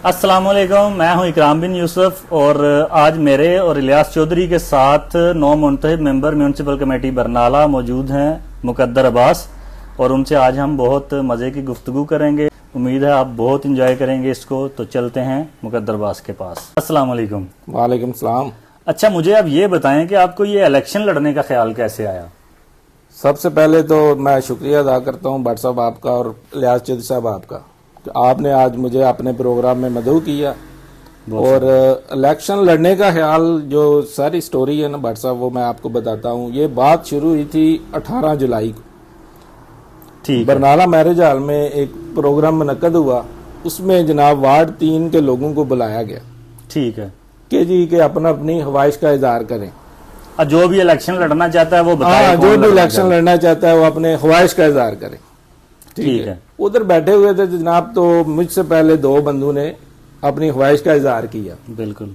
अस्सलाम वालेकुम, मैं हूं इकराम बिन यूसुफ और आज मेरे और इलियास चौधरी के साथ नौ मुंतखब मेंबर म्यूनसिपल कमेटी बरनाला मौजूद हैं मुकद्दर अब्बास, और उनसे आज हम बहुत मज़े की गुफ्तगू करेंगे। उम्मीद है आप बहुत इंजॉय करेंगे इसको। तो चलते हैं मुकद्दर अब्बास के पास। अस्सलाम वालेकुम। वालेकुम सलाम। अच्छा, मुझे आप ये बताएं कि आपको ये इलेक्शन लड़ने का ख्याल कैसे आया? सबसे पहले तो मैं शुक्रिया अदा करता हूं भट्ट साहब आपका और इलियास चौधरी साहब आपका कि आपने आज मुझे अपने प्रोग्राम में मदऊ किया। और इलेक्शन लड़ने का ख्याल, जो सारी स्टोरी है ना भट्ट साहब, वो मैं आपको बताता हूं। ये बात शुरू हुई थी 18 जुलाई को। ठीक, बरनाला मैरिज हॉल में एक प्रोग्राम मुनक्कद हुआ। उसमें जनाब वार्ड 3 के लोगों को बुलाया गया। ठीक है कि जी के अपना अपनी ख्वाहिश का इजहार करें। जो भी इलेक्शन लड़ना चाहता है वो बताए। जो भी इलेक्शन लड़ना चाहता है वो अपने ख्वाहिश का इजहार करे। ठीक है। उधर बैठे हुए थे जनाब, तो मुझसे पहले 2 बंधु ने अपनी ख्वाहिश का इजहार किया। बिल्कुल।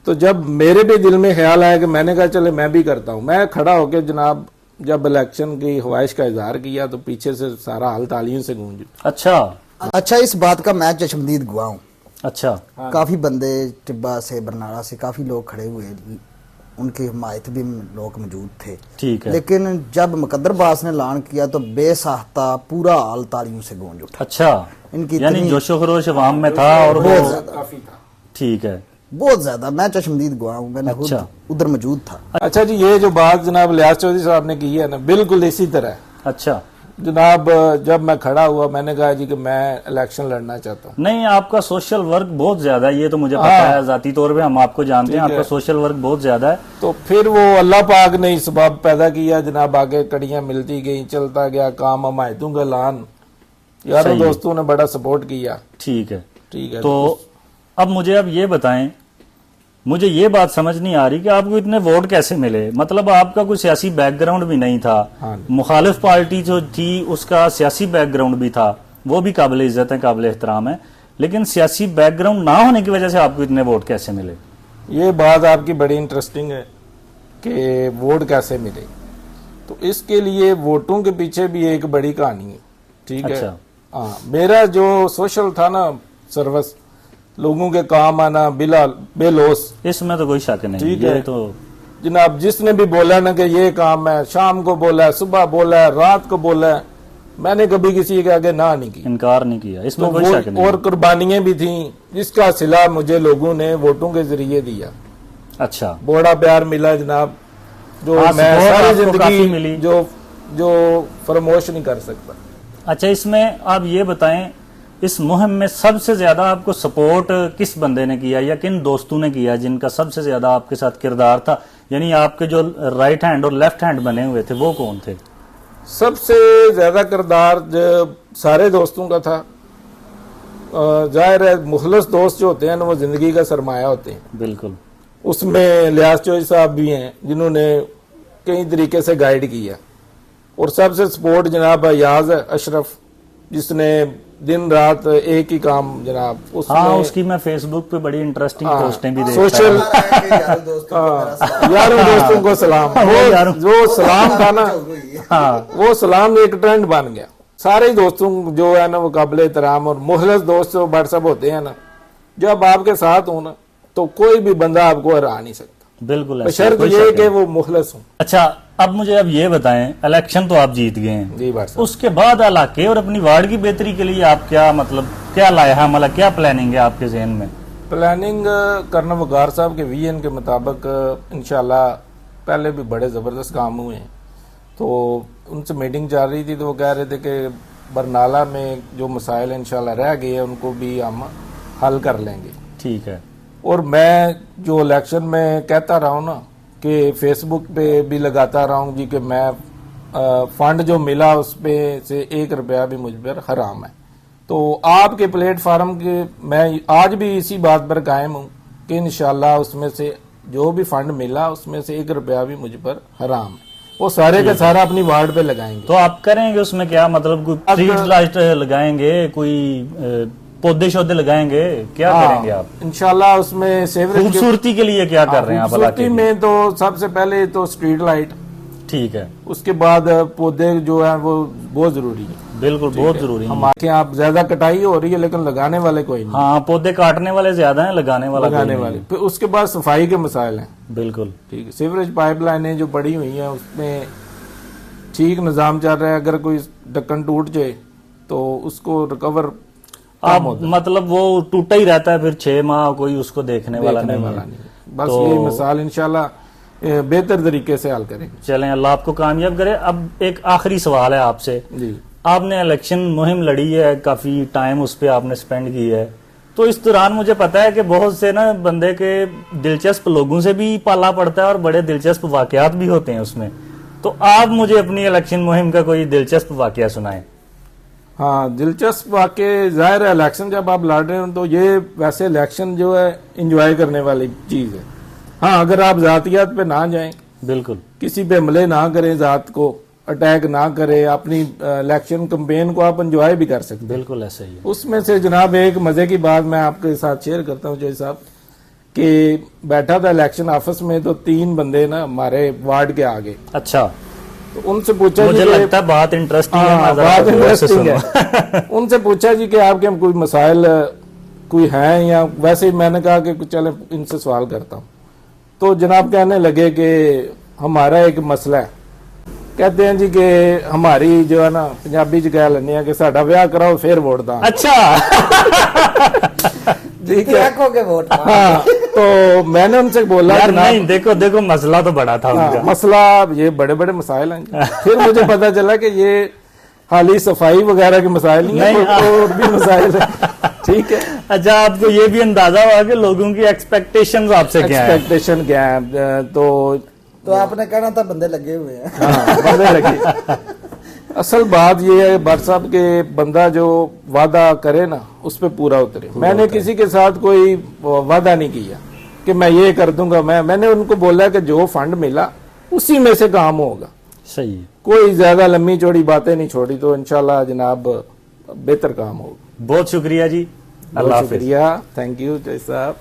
तो जब मेरे भी दिल में ख्याल आया कि मैंने कहा चले मैं भी करता हूं, मैं खड़ा होकर जनाब जब इलेक्शन की ख्वाहिश का इजहार किया तो पीछे से सारा हाल तालियों से गूंज। अच्छा, इस बात का मैं चशमदीद गवाह हूँ। अच्छा। काफी बंदे टिब्बा से, बरनाला से काफी लोग खड़े हुए, उनकी हिमायत भी लोग मौजूद थे। ठीक है। लेकिन जब मुकद्दर अब्बास ने ऐलान किया तो बेसाख्ता पूरा हाल तालियों से गूंज उठा। अच्छा, इनकी यानी जोशो खरोश अवाम में था और बहुत ज्यादा काफी था। ठीक है, बहुत ज्यादा। मैं चशमदीद गवाह हूँ, मैंने खुद उधर मौजूद था। अच्छा जी, ये जो बात जनाब इलियास चौधरी साहब ने की है ना, बिल्कुल इसी तरह। अच्छा जनाब, जब मैं खड़ा हुआ मैंने कहा जी कि मैं इलेक्शन लड़ना चाहता हूँ। नहीं, आपका सोशल वर्क बहुत ज्यादा है, ये तो मुझे पता है। जाती तौर पे हम आपको जानते हैं, आपका सोशल वर्क बहुत ज्यादा है। तो फिर वो अल्लाह पाक ने इस बाब पैदा किया जनाब, आगे कड़ियां मिलती गई, चलता गया काम। हमायतों का ऐलान, यारों दोस्तों ने बड़ा सपोर्ट किया। ठीक है, ठीक है। तो अब मुझे अब ये बताएं, मुझे ये बात समझ नहीं आ रही कि आपको इतने वोट कैसे मिले। मतलब आपका कोई सियासी बैकग्राउंड भी नहीं था। मुखालिफ पार्टी जो थी उसका सियासी बैकग्राउंड भी था, वो भी काबिल इज्जत है, काबिल एहतराम है, लेकिन सियासी बैकग्राउंड ना होने की वजह से आपको इतने वोट कैसे मिले? ये बात आपकी बड़ी इंटरेस्टिंग है कि वोट कैसे मिले। तो इसके लिए वोटों के पीछे भी एक बड़ी कहानी है। ठीक है। हाँ, मेरा जो सोशल था ना, सर्विस, लोगों के काम आना, बेलोस, इसमें तो कोई शक नहीं। ठीक है। तो जनाब जिसने भी बोला ना कि ये काम है, शाम को बोला है, सुबह बोला है, रात को बोला है, मैंने कभी किसी के आगे ना नहीं की, इनकार नहीं किया। इसमें तो कोई शक नहीं। और कुर्बानियां भी थी जिसका सिला मुझे लोगों ने वोटों के जरिए दिया। अच्छा, बड़ा प्यार मिला जनाब, जो मैं सारी जिंदगी मिली, जो फरमोश नहीं कर सकता। अच्छा, इसमें आप ये बताएं, इस मुहिम में सबसे ज्यादा आपको सपोर्ट किस बंदे ने किया या किन दोस्तों ने किया जिनका सबसे ज्यादा आपके साथ किरदार था? यानी आपके जो राइट हैंड और लेफ्ट हैंड बने हुए थे वो कौन थे? सबसे ज्यादा किरदार सारे दोस्तों का था। जाहिर है मुखलस दोस्त जो होते हैं ना, वो जिंदगी का सरमाया होते हैं। बिल्कुल। उसमें इलियास चौधरी साहब भी हैं जिन्होंने कई तरीके से गाइड किया। और सबसे सपोर्ट जनाब अयाज अशरफ, जिसने दिन रात एक ही काम जनाब। उसकी मैं फेसबुक पे बड़ी इंटरेस्टिंग पोस्टें भी देखता सोशल यारों दोस्तों को सलाम। वो सलाम था ना, वो सलाम एक ट्रेंड बन गया। सारे दोस्तों जो है ना वो काबिल एहतराम और मुखलिस दोस्त जो व्हाट्सएप होते हैं ना, जब आपके साथ हो ना तो कोई भी बंदा आपको हरा नहीं सकता। बिल्कुल, शर्त ये कि वो मुखलिस हो। अच्छा, अब मुझे अब ये बताएं, इलेक्शन तो आप जीत गए हैं जी, उसके बाद इलाके और अपनी वार्ड की बेहतरी के लिए आप क्या लाया है, मतलब क्या प्लानिंग है आपके जहन में? प्लानिंग करना वकार साहब के विजन के मुताबिक इंशाल्लाह पहले भी बड़े जबरदस्त काम हुए हैं। तो उनसे मीटिंग चल रही थी तो वो कह रहे थे कि बरनाला में जो मसाइल इंशाल्लाह रह गए हैं उनको भी हम हल कर लेंगे। ठीक है। और मैं जो इलेक्शन में कहता रहा हूँ ना कि फेसबुक पे भी लगाता रहा हूँ जी कि मैं फंड जो मिला उस पे से 1 रुपया भी मुझ पर हराम है। तो आपके प्लेटफार्म के मैं आज भी इसी बात पर कायम हूँ कि इंशाल्लाह उसमें से जो भी फंड मिला उसमें से 1 रुपया भी मुझ पर हराम है। वो सारे का सारा अपनी वार्ड पे लगाएंगे। तो आप करेंगे उसमें क्या, मतलब कोई स्ट्रीट लाइट लगाएंगे, कोई पौधे शौधे लगाएंगे, क्या करेंगे आप? इंशाल्लाह उसमें सेवरेज खूबसूरती के लिए क्या कर रहे हैं आप? खूबसूरती में तो सबसे पहले तो स्ट्रीट लाइट, ठीक है। उसके बाद पौधे जो है वो बहुत जरूरी है, बिल्कुल बहुत जरूरी है। हमारे यहाँ आप ज्यादा कटाई हो रही है लेकिन लगाने वाले कोई नहीं। हाँ, पौधे काटने वाले ज्यादा हैं, लगाने वाले फिर उसके बाद सफाई के मसाइल हैं। बिल्कुल ठीक है, सीवरेज पाइपलाइनें जो पड़ी हुई हैं उसमें ठीक निजाम चल रहा है, अगर कोई ढक्कन टूट जाए तो उसको रिकवर आप मतलब वो टूटा ही रहता है, फिर 6 माह कोई उसको देखने वाला नहीं है। बस ये मिसाल इंशाल्लाह बेहतर तरीके से हल करेंगे। चलें, अल्लाह आपको कामयाब करे। अब एक आखिरी सवाल है आपसे जी। आपने इलेक्शन मुहिम लड़ी है, काफी टाइम उस पर आपने स्पेंड की है, तो इस दौरान मुझे पता है कि बहुत से ना बंदे के दिलचस्प लोगों से भी पाला पड़ता है और बड़े दिलचस्प वाकयात भी होते हैं उसमें। तो आप मुझे अपनी इलेक्शन मुहिम का कोई दिलचस्प वाकया सुनाएं। हाँ, दिलचस्प वाकये जाहिर है, इलेक्शन जब आप लड़ रहे हो तो ये वैसे इलेक्शन जो है इंजॉय करने वाली चीज है। हाँ, अगर आप जातियात पे ना जाएं, बिल्कुल किसी पे हमले ना करें, जात को अटैक ना करें, अपनी इलेक्शन कैंपेन को आप एंजॉय भी कर सकते हैं। बिल्कुल ऐसा ही है। उसमें से जनाब एक मजे की बात मैं आपके साथ शेयर करता हूँ जय साहब, कि बैठा था इलेक्शन ऑफिस में तो 3 बंदे ना हमारे वार्ड के आगे। अच्छा, तो उनसे पूछा मुझे लगता है बात इंटरेस्टिंग है। बात इंटरेस्टिंग है। उनसे पूछा जी कि आपके कोई मसाइल कोई है, या वैसे ही मैंने कहा कि चले इनसे सवाल करता हूँ। तो जनाब कहने लगे कि हमारा एक मसला है, कहते हैं जी कि हमारी जो है ना पंजाबी च कह लेने कि साडा ब्याह कराओ फिर वोट दां। अच्छा ठीक है, हाँ। तो मैंने उनसे बोला यार नहीं, देखो देखो मसला तो बड़ा था उनका। मसला ये बड़े बड़े मसाइल हैं। फिर मुझे पता चला कि ये खाली सफाई वगैरह के मसाइल नहीं है, और भी मसाइल है। ठीक है। अच्छा, आपको ये भी अंदाजा हुआ कि लोगों की एक्सपेक्टेशंस आपसे क्या है? एक्सपेक्टेशन क्या है? तो आपने कहना था बंदे लगे हुए हैं। हाँ, बंदे लगे। असल बात ये है बात साहब के बंदा जो वादा करे ना उस पर पूरा उतरे। मैंने किसी के साथ कोई वादा नहीं किया कि मैं ये कर दूंगा। मैंने उनको बोला कि जो फंड मिला उसी में से काम होगा। सही है। कोई ज्यादा लंबी चौड़ी बातें नहीं छोड़ी, तो इंशाल्लाह जनाब बेहतर काम होगा। बहुत शुक्रिया जी, अल्लाह हाफिज। शुक्रिया, थैंक यू जय साहब।